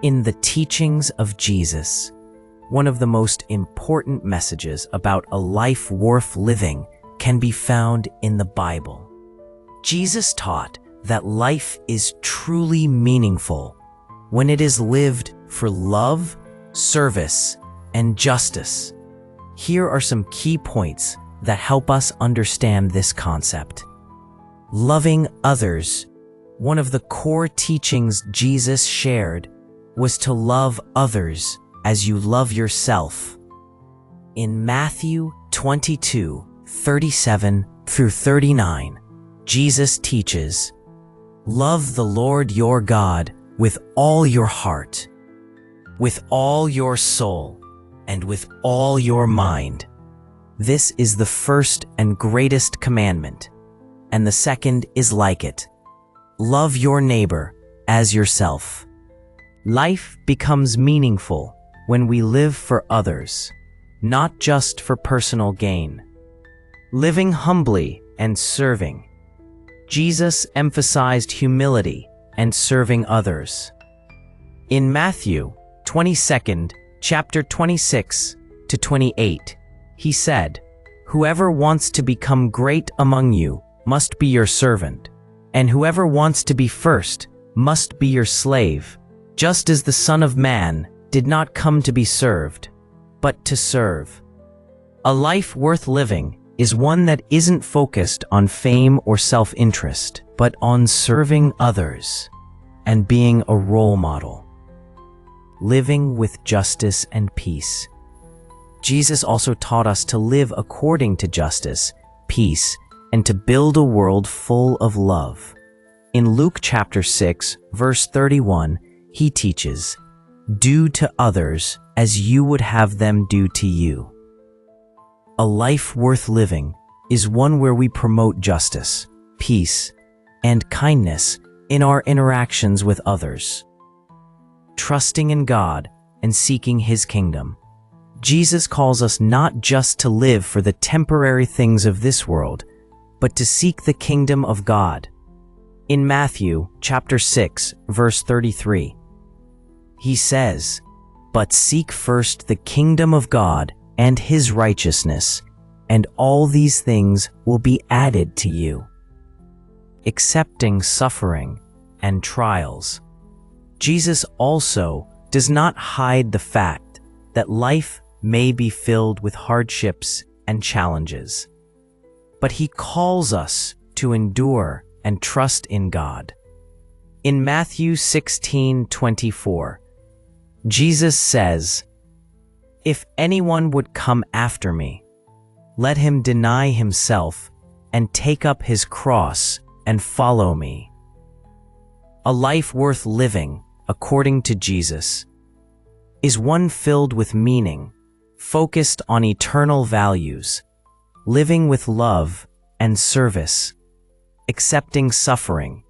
In the teachings of Jesus, one of the most important messages about a life worth living can be found in the Bible. Jesus taught that life is truly meaningful when it is lived for love, service, and justice. Here are some key points that help us understand this concept. Loving others. One of the core teachings Jesus shared was to love others as you love yourself. In Matthew 22:37 through 39, Jesus teaches, "Love the Lord your God with all your heart, with all your soul, and with all your mind. This is the first and greatest commandment, and the second is like it. Love your neighbor as yourself." Life becomes meaningful when we live for others, not just for personal gain. Living humbly and serving. Jesus emphasized humility and serving others. In Matthew 22, chapter 26 to 28, he said, "Whoever wants to become great among you must be your servant, and whoever wants to be first must be your slave, just as the Son of Man did not come to be served, but to serve." A life worth living is one that isn't focused on fame or self-interest, but on serving others and being a role model. Living with justice and peace. Jesus also taught us to live according to justice, peace, and to build a world full of love. In Luke chapter 6, verse 31, he teaches, "Do to others as you would have them do to you." A life worth living is one where we promote justice, peace, and kindness in our interactions with others. Trusting in God and seeking His kingdom. Jesus calls us not just to live for the temporary things of this world, but to seek the kingdom of God. In Matthew chapter 6, verse 33, he says, "But seek first the kingdom of God and His righteousness, and all these things will be added to you." Accepting suffering and trials. Jesus also does not hide the fact that life may be filled with hardships and challenges, but He calls us to endure and trust in God. In Matthew 16:24, Jesus says, "If anyone would come after me, let him deny himself and take up his cross and follow me." A life worth living, according to Jesus, is one filled with meaning, focused on eternal values, living with love and service, accepting suffering,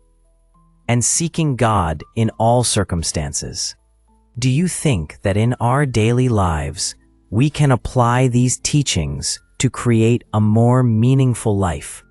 and seeking God in all circumstances. Do you think that in our daily lives, we can apply these teachings to create a more meaningful life?